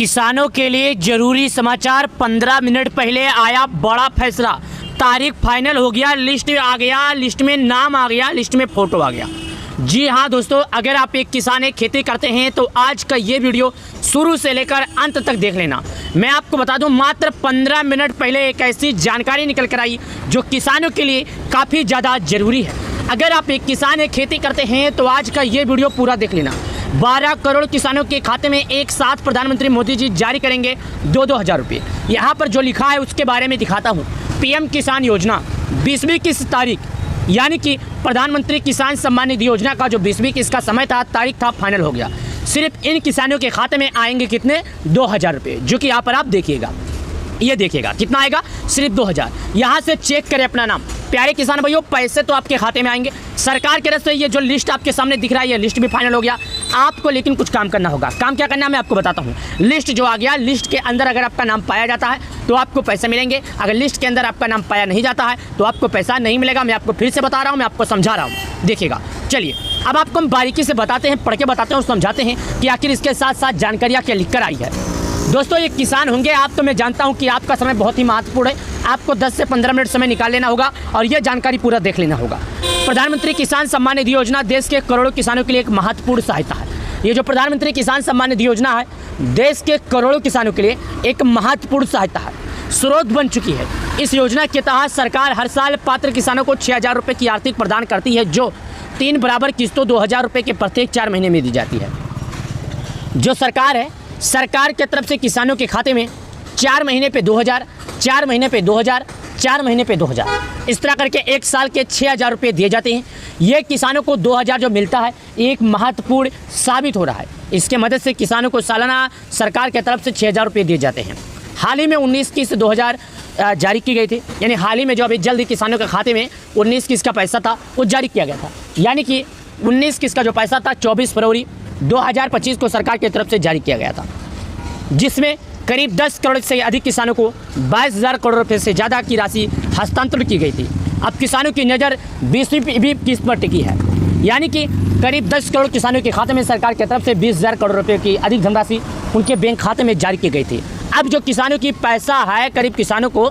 किसानों के लिए जरूरी समाचार। 15 मिनट पहले आया बड़ा फैसला। तारीख फाइनल हो गया, लिस्ट आ गया, लिस्ट में नाम आ गया, लिस्ट में फोटो आ गया। जी हाँ दोस्तों, अगर आप एक किसान है, खेती करते हैं तो आज का ये वीडियो शुरू से लेकर अंत तक देख लेना। मैं आपको बता दूं, मात्र 15 मिनट पहले एक ऐसी जानकारी निकल कर आई जो किसानों के लिए काफ़ी ज़्यादा ज़रूरी है। अगर आप एक किसान है, खेती करते हैं तो आज का ये वीडियो पूरा देख लेना। 12 करोड़ किसानों के खाते में एक साथ प्रधानमंत्री मोदी जी जारी करेंगे 2-2 हज़ार रुपये। यहाँ पर जो लिखा है उसके बारे में दिखाता हूँ। पीएम किसान योजना 20वीं किस्त तारीख, यानी कि प्रधानमंत्री किसान सम्मान निधि योजना का जो 20वीं किस्त का समय था, तारीख था, फाइनल हो गया। सिर्फ इन किसानों के खाते में आएंगे कितने? 2 हज़ार रुपये, जो कि यहाँ पर आप देखिएगा, ये देखिएगा कितना आएगा, सिर्फ 2 हज़ार। यहाँ से चेक करें अपना नाम। प्यारे किसान भाइयों, पैसे तो आपके खाते में आएंगे। सरकार की तरफ से ये जो लिस्ट आपके सामने दिख रहा है, ये लिस्ट भी फाइनल हो गया। आपको लेकिन कुछ काम करना होगा। काम क्या करना है मैं आपको बताता हूँ। लिस्ट जो आ गया, लिस्ट के अंदर अगर आपका नाम पाया जाता है तो आपको पैसे मिलेंगे। अगर लिस्ट के अंदर आपका नाम पाया नहीं जाता है तो आपको पैसा नहीं मिलेगा। मैं आपको फिर से बता रहा हूँ, मैं आपको समझा रहा हूँ, देखिएगा। चलिए अब आपको हम बारीकी से बताते हैं, पढ़ के बताते हैं और समझाते हैं कि आखिर इसके साथ साथ जानकारियाँ क्या लिख कर आई है। दोस्तों, एक किसान होंगे आप तो मैं जानता हूं कि आपका समय बहुत ही महत्वपूर्ण है। आपको 10 से 15 मिनट समय निकाल लेना होगा और यह जानकारी पूरा देख लेना होगा। प्रधानमंत्री किसान सम्मान निधि योजना देश के करोड़ों किसानों के लिए एक महत्वपूर्ण सहायता है। ये जो प्रधानमंत्री किसान सम्मान निधि योजना है, देश के करोड़ों किसानों के लिए एक महत्वपूर्ण सहायता है, स्रोत बन चुकी है। इस योजना के तहत सरकार हर साल पात्र किसानों को 6,000 रुपये की आर्थिक प्रदान करती है, जो 3 बराबर किस्तों 2,000 रुपये के प्रत्येक 4 महीने में दी जाती है। जो सरकार है, सरकार की तरफ से किसानों के खाते में 4 महीने पे 2,000, 4 महीने पे 2,000, 4 महीने पे 2,000, इस तरह करके एक साल के 6,000 रुपये दिए जाते हैं। ये किसानों को 2,000 जो मिलता है, एक महत्वपूर्ण साबित हो रहा है। इसके मदद से किसानों को सालाना सरकार की तरफ से 6,000 रुपये दिए जाते हैं। हाल ही में 19 किस्त 2000 जारी की गई थी, यानी हाल ही में जो अभी जल्द ही किसानों के खाते में 19 किस्त का पैसा था वो जारी किया गया था। यानी कि 19 किस्त का जो पैसा था 24 फरवरी 2025 को सरकार की तरफ से जारी किया गया था, जिसमें करीब 10 करोड़ से अधिक किसानों को 22,000 करोड़ रुपए से ज़्यादा की राशि हस्तांतरण की गई थी। अब किसानों की नज़र 20वीं किस्त पर टिकी है, यानी कि करीब 10 करोड़ किसानों के खाते में सरकार की तरफ से 20,000 करोड़ रुपए की अधिक धनराशि उनके बैंक खाते में जारी की गई थी। अब जो किसानों की पैसा है, करीब किसानों को,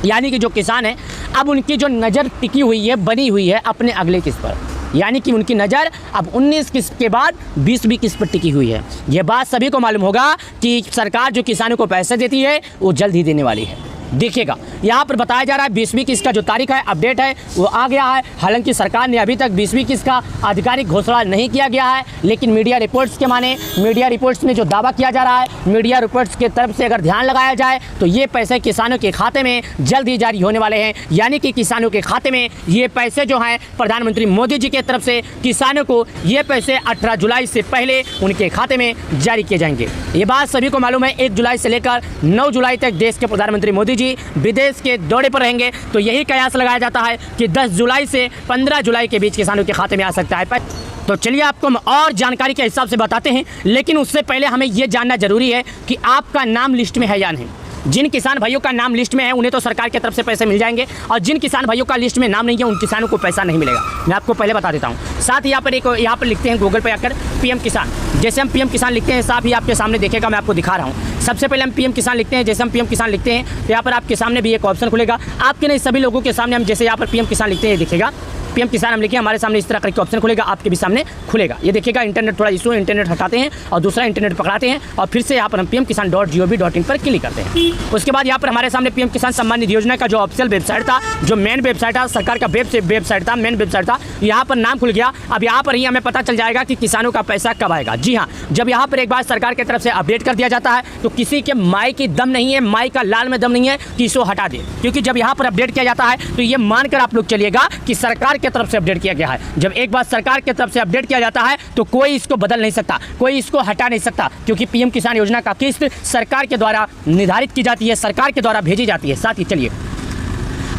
यानी कि जो किसान है, अब उनकी जो नज़र टिकी हुई है, बनी हुई है अपने अगले किस्त पर, यानी कि उनकी नज़र अब 19 किस्त के बाद 20वीं किस्त पर टिकी हुई है। ये बात सभी को मालूम होगा कि सरकार जो किसानों को पैसे देती है वो जल्द ही देने वाली है। देखिएगा, यहाँ पर बताया जा रहा है 20वीं किस्त का जो तारीख है, अपडेट है, वो आ गया है। हालांकि सरकार ने अभी तक 20वीं किस्त का आधिकारिक घोषणा नहीं किया गया है, लेकिन मीडिया रिपोर्ट्स के माने, मीडिया रिपोर्ट्स में जो दावा किया जा रहा है, मीडिया रिपोर्ट्स के तरफ से अगर ध्यान लगाया जाए तो ये पैसे किसानों के खाते में जल्द ही जारी होने वाले हैं। यानी कि किसानों के खाते में ये पैसे जो हैं, प्रधानमंत्री मोदी जी की तरफ से किसानों को ये पैसे 18 जुलाई से पहले उनके खाते में जारी किए जाएंगे। ये बात सभी को मालूम है। 1 जुलाई से लेकर 9 जुलाई तक देश के प्रधानमंत्री मोदी विदेश के दौरे पर रहेंगे, तो यही कयास लगाया जाता है कि 10 जुलाई से 15 जुलाई के बीच किसानों के खाते में आ सकता है। तो चलिए आपको हम और जानकारी के हिसाब से बताते हैं, लेकिन उससे पहले हमें यह जानना जरूरी है कि आपका नाम लिस्ट में है या नहीं। जिन किसान भाइयों का नाम लिस्ट में है उन्हें तो सरकार की तरफ से पैसे मिल जाएंगे, और जिन किसान भाइयों का लिस्ट में नाम नहीं है उन किसानों को पैसा नहीं मिलेगा। मैं आपको पहले बता देता हूँ। साथ ही यहाँ पर लिखते हैं गूगल पे आकर पीएम किसान। जैसे हम पीएम किसान लिखते हैं, साथ ही आपके सामने देखेगा, मैं आपको दिखा रहा हूँ। सबसे पहले हम पीएम किसान लिखते हैं। जैसे हम पीएम किसान लिखते हैं तो यहाँ पर आपके सामने भी एक ऑप्शन खुलेगा। आपके नहीं, सभी लोगों के सामने हम जैसे यहाँ पर पीएम किसान लिखते हैं, दिखेगा पीएम किसान हम लिखे, हमारे सामने इस तरह करके ऑप्शन खुलेगा, आपके भी सामने खुलेगा। ये देखिएगा, इंटरनेट थोड़ा इशू है, इंटरनेट हटाते हैं और दूसरा इंटरनेट पकड़ाते हैं और फिर से यहाँ पर हम pmkisan.gov.in पर क्लिक करते हैं। उसके बाद यहाँ पर हमारे सामने पीएम किसान सम्मान निधि योजना का जो ऑफिशियल वेबसाइट था, जो मेन वेबसाइट था, सरकार का वेबसाइट था, मेन वेबसाइट था, यहाँ पर नाम खुल गया। अब यहाँ पर ही हमें पता चल जाएगा कि किसानों का पैसा कब आएगा। जी हाँ, जब यहाँ पर एक बार सरकार की तरफ से अपडेट कर दिया जाता है तो किसी के माई की दम नहीं है, माई का लाल में दम नहीं है कि इसको हटा दे, क्योंकि जब यहाँ पर अपडेट किया जाता है तो ये मानकर आप लोग चलिएगा कि सरकार की तरफ से अपडेट किया गया है। जब एक बार सरकार की तरफ से अपडेट किया जाता है तो कोई इसको बदल नहीं सकता, कोई इसको हटा नहीं सकता, क्योंकि पीएम किसान योजना का किस्त सरकार के द्वारा निर्धारित की जाती है, सरकार के द्वारा भेजी जाती है। साथ ही चलिए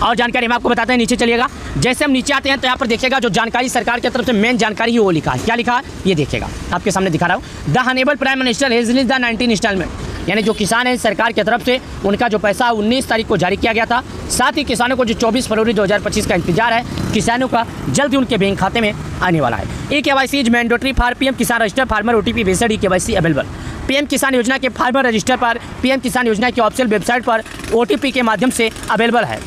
और जानकारी हम आपको बताते हैं। नीचे चलिएगा, जैसे हम नीचे आते हैं तो यहाँ पर देखिएगा जो जानकारी सरकार की तरफ से मेन जानकारी है वो लिखा है। क्या लिखा है ये देखिएगा, आपके सामने दिखा रहा हूँ। The honourable prime minister has released the 19 instalment, यानी जो किसान है सरकार की तरफ से उनका जो पैसा 19 तारीख को जारी किया गया था। साथ ही किसानों को जो 24 फरवरी 2025 का इंतजार है, किसानों का जल्द ही उनके बैंक खाते में आने वाला है। ई KYC is mandatory for PM किसान रजिस्टर फार्मर OTP बेस्ड ई KYC अवेलेबल। पीएम किसान योजना के फार्मर रजिस्टर पर पीएम किसान योजना की ऑफिशियल वेबसाइट पर OTP के माध्यम से अवेलेबल है।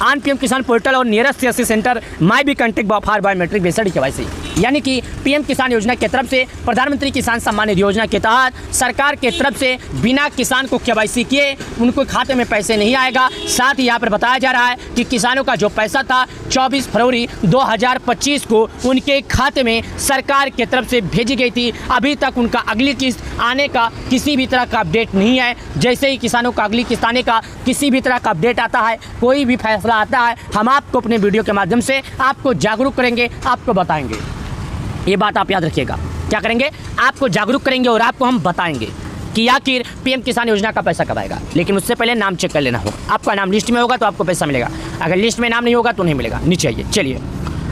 ऑन पीएम किसान पोर्टल और nearest CSC centre may be contact for biometric based KYC. यानी कि पीएम किसान योजना की तरफ से प्रधानमंत्री किसान सम्मान निधि योजना के तहत सरकार के तरफ से बिना किसान को केवाईसी किए उनको खाते में पैसे नहीं आएगा। साथ ही यहाँ पर बताया जा रहा है कि किसानों का जो पैसा था 24 फरवरी 2025 को उनके खाते में सरकार के तरफ से भेजी गई थी। अभी तक उनका अगली किस्त आने का किसी भी तरह का अपडेट नहीं है। जैसे ही किसानों का अगली किस्त आने का किसी भी तरह का अपडेट आता है, कोई भी फैसला आता है, हम आपको अपने वीडियो के माध्यम से आपको जागरूक करेंगे, आपको बताएंगे। ये बात आप याद रखिएगा। क्या करेंगे? आपको जागरूक करेंगे और आपको हम बताएंगे कि आखिर पीएम किसान योजना का पैसा कब आएगा। लेकिन उससे पहले नाम चेक कर लेना होगा। आपका नाम लिस्ट में होगा तो आपको पैसा मिलेगा, अगर लिस्ट में नाम नहीं होगा तो नहीं मिलेगा। नीचे आइए, चलिए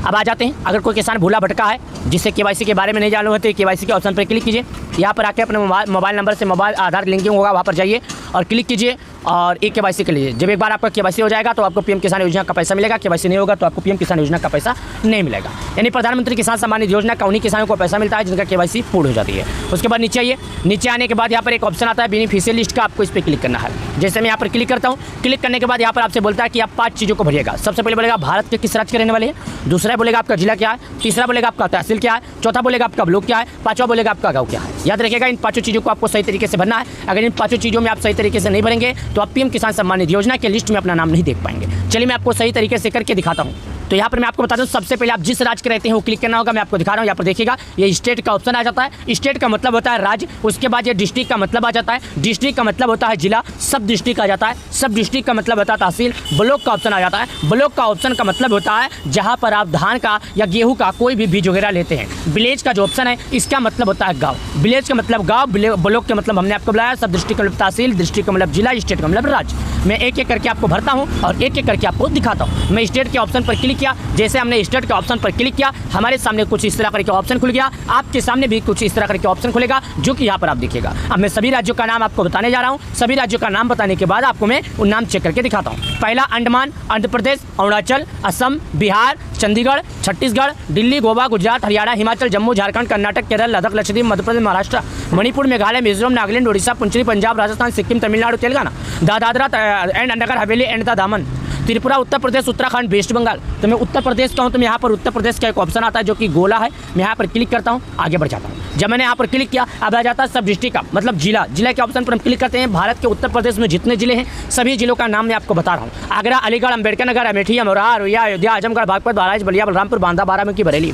अब आ जाते हैं। अगर कोई किसान भूला भटका है जिससे केवाईसी के बारे में नहीं जाना है तो केवाईसी के ऑप्शन पर क्लिक कीजिए। यहाँ पर आके अपने मोबाइल नंबर से मोबाइल आधार लिंकिंग होगा, वहाँ पर जाइए और क्लिक कीजिए और एक केवाईसी कर लीजिए। जब एक बार आपका केवाईसी हो जाएगा तो आपको पीएम किसान योजना का पैसा मिलेगा। केवाईसी नहीं होगा तो आपको पीएम किसान योजना का पैसा नहीं मिलेगा। यानी प्रधानमंत्री किसान सम्मान निधि योजना का उन्हीं किसानों को पैसा मिलता है जिनका केवाईसी पूर्ण हो जाती है। उसके बाद नीचे आइए। नीचे आने के बाद यहाँ पर एक ऑप्शन आता है बेनिफिशियरी लिस्ट का, आपको इस पर क्लिक करना है। जैसे मैं यहाँ पर क्लिक करता हूँ, क्लिक करने के बाद यहाँ पर आपसे बोलता है कि आप 5 चीज़ों को भरिएगा। सबसे पहले बोलेगा भारत के किस राज्य के रहने वाले हैं, दूसरा बोलेगा आपका जिला क्या है, तीसरा बोलेगा आपका तहसील क्या है, चौथा बोलेगा आपका ब्लॉक क्या है, पांचवा बोलेगा आपका गाँव क्या है। याद रखिएगा इन 5 चीज़ों को आपको सही तरीके से भरना है। अगर इन 5 चीज़ों में आप सही तरीके से नहीं भरेंगे तो आप पीएम किसान सम्मान निधि योजना के लिस्ट में अपना नाम नहीं देख पाएंगे। चलिए मैं आपको सही तरीके से करके दिखाता हूँ। तो यहाँ पर मैं आपको बता दूँ, सबसे पहले आप जिस राज्य के रहते हैं वो क्लिक करना होगा। मैं आपको दिखा रहा हूँ, यहाँ पर देखिएगा ये स्टेट का ऑप्शन आ जाता है। स्टेट का मतलब होता है राज्य, उसके बाद ये डिस्ट्रिक्ट का मतलब आ जाता है, डिस्ट्रिक्ट का मतलब होता है जिला, सब डिस्ट्रिक्ट आ जाता है, सब डिस्ट्रिक्ट का मतलब होता है तहसील, ब्लॉक का ऑप्शन आ जाता है। ब्लॉक का ऑप्शन का मतलब होता है जहाँ पर आप धान का या गेहूँ का कोई भी बीज वगैरह लेते हैं। विलेज का जो ऑप्शन है इसका मतलब होता है गाँव, विलेज का मतलब गाँव, ब्लॉक का मतलब हमने आपको बुलाया, सब डिस्ट्रिक्ट का मतलब तहसील, डिस्ट्रिक्ट का मतलब जिला, स्टेट का मतलब राज्य। मैं एक एक करके आपको भरता हूँ और एक एक करके आपको दिखाता हूँ। मैं स्टेट के ऑप्शन पर क्लिक किया। जैसे हमने स्टेट के ऑप्शन पर क्लिक किया, हमारे सामने कुछ इस तरह करके ऑप्शन खुल गया। आपके सामने भी कुछ इस तरह करके ऑप्शन खुलेगा जो कि यहाँ पर आप देखिएगा। अब मैं सभी राज्यों का नाम आपको बताने जा रहा हूँ। सभी राज्यों का नाम बताने के बाद आपको मैं उन नाम चेक करके दिखाता हूँ। पहला अंडमान, आंध्र प्रदेश, अरुणाचल, असम, बिहार, चंडीगढ़, छत्तीसगढ़, दिल्ली, गोवा, गुजरात, हरियाणा, हिमाचल, जम्मू, झारखंड, कर्नाटक, केरल, लद्दाख, लक्षद्वीप, मध्य प्रदेश, महाराष्ट्र, मणिपुर, मेघालय, मिजोरम, नागालैंड, उड़ीसा, पुंचरी, पंजाब, राजस्थान, सिक्किम, तमिलनाडु, तेलंगाना, दादरा एंड नगर हवेली एंड दामन, त्रिपुरा, उत्तर प्रदेश, उत्तराखंड, वेस्ट बंगाल। तो मैं उत्तर प्रदेश का हूँ तो मैं यहाँ पर उत्तर प्रदेश का एक ऑप्शन आता है जो कि गोला है। मैं यहाँ पर क्लिक करता हूँ, आगे बढ़ जाता हूँ। जब मैंने यहाँ पर क्लिक किया अब आ जाता है सब डिस्ट्रिक्ट का मतलब जिला। जिला के ऑप्शन पर हम क्लिक करते हैं। भारत के उत्तर प्रदेश में जितने जिले हैं सभी जिलों का नाम मैं आपको बता रहा हूँ। आगरा, अलीगढ़, अम्बेडकर नगर, अमेठी, अमरोहा, अररिया, अयोध्या, आजमगढ़, बागपत, बहराइच, बलिया, बलरामपुर, बांदा, बाराबंकी, बरेली,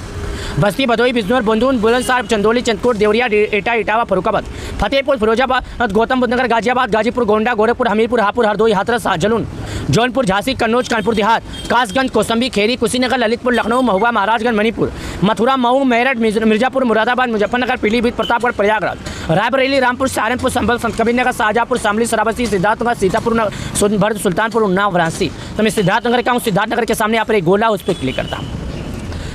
बस्ती, भदोही, बिजनौर, बुंदून, बुलंदशहर, चंदौली, चंदकोट, देवरिया, एटा, इटावा, फरुखाबाद, फतेहपुर, फिरोजाबाद, गौतम बुद्ध नगर, गाजियाबाद, गाजीपुर, गोंडा, गोरखपुर, हमीरपुर, हापुड़, हरदोई, हाथरस, जलून, जौनपुर, झांसी, कन्नौज, कानपुर देहात, कासगंज, कौसंबी, खेरी, कुशीनगर, ललितपुर, लखनऊ, महुआ, महाराजगंज, मणिपुर, मथुरा, मऊ, मेरठ, मिर्जापुर, मुरादाबाद, मुजफ्फरनगर, पीलीभीत, प्रतापगढ़, प्रयागराज, रायबरेली, रामपुर, सहारनपुर, संभल, संतकबीरनगर, शाहजहाँपुर, शामली, श्रावस्ती, सिद्धार्थनगर, सीतापुर, सोनभद्र, सुल्तानपुर, उन्नाव, वाराणसी। तो मैं सिद्धार्थनगर का हूँ। सिद्धार्थनगर के सामने यहाँ पर एक गोला, उस पर क्लिक करता हूँ।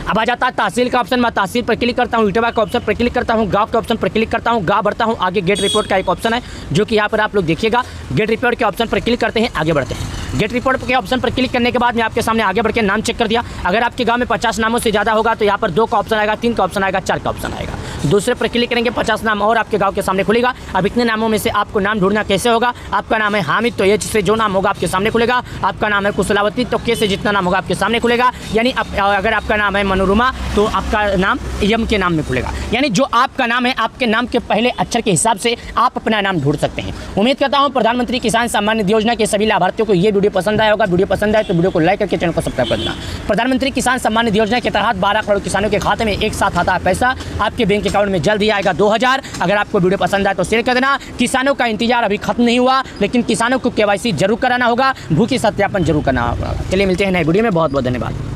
अब आ जाता है तहसील का ऑप्शन। मैं तहसील पर क्लिक करता हूँ, इटावा का ऑप्शन पर क्लिक करता हूँ, गांव के ऑप्शन पर क्लिक करता हूँ, गांव बढ़ता हूँ। आगे गेट रिपोर्ट का एक ऑप्शन है जो कि यहाँ पर आप लोग देखिएगा। गेट रिपोर्ट के ऑप्शन पर क्लिक करते हैं, आगे बढ़ते हैं। गेट रिपोर्ट के ऑप्शन पर क्लिक करने के बाद मैं आपके सामने आगे बढ़ के नाम चेक कर दिया। अगर आपके गांव में 50 नामों से ज़्यादा होगा तो यहाँ पर 2 का ऑप्शन आएगा, 3 का ऑप्शन आएगा, 4 का ऑप्शन आएगा। दूसरे पर क्लिक करेंगे, 50 नाम और आपके गांव के सामने खुलेगा। अब इतने नामों में से आपको नाम ढूंढना कैसे होगा? आपका नाम है हामिद तो एच से जो नाम होगा आपके सामने खुलेगा। आपका नाम है कुशलावती तो के से जितना नाम होगा आपके सामने खुलेगा। यानी अगर आपका नाम है मनोरमा तो आपका नाम यम के नाम में खुलेगा। यानी जो आपका नाम है आपके नाम के पहले अक्षर के हिसाब से आप अपना नाम ढूंढ सकते हैं। उम्मीद करता हूं प्रधानमंत्री किसान सम्मान निधि योजना के सभी लाभार्थियों को ये वीडियो पसंद आया होगा। वीडियो पसंद आए तो वीडियो को लाइक करके चैनल को सब्सक्राइब कर देना। प्रधानमंत्री किसान सम्मान निधि योजना के तहत 12 करोड़ किसानों के खाते में एक साथ आता है पैसा। आपके बैंक अकाउंट में जल्द ही आएगा 2000। अगर आपको वीडियो पसंद आए तो शेयर कर देना। किसानों का इंतजार अभी खत्म नहीं हुआ, लेकिन किसानों को KYC जरूर कराना होगा, भूखी सत्यापन जरूर करना होगा। चलिए मिलते हैं नए वीडियो में। बहुत बहुत धन्यवाद।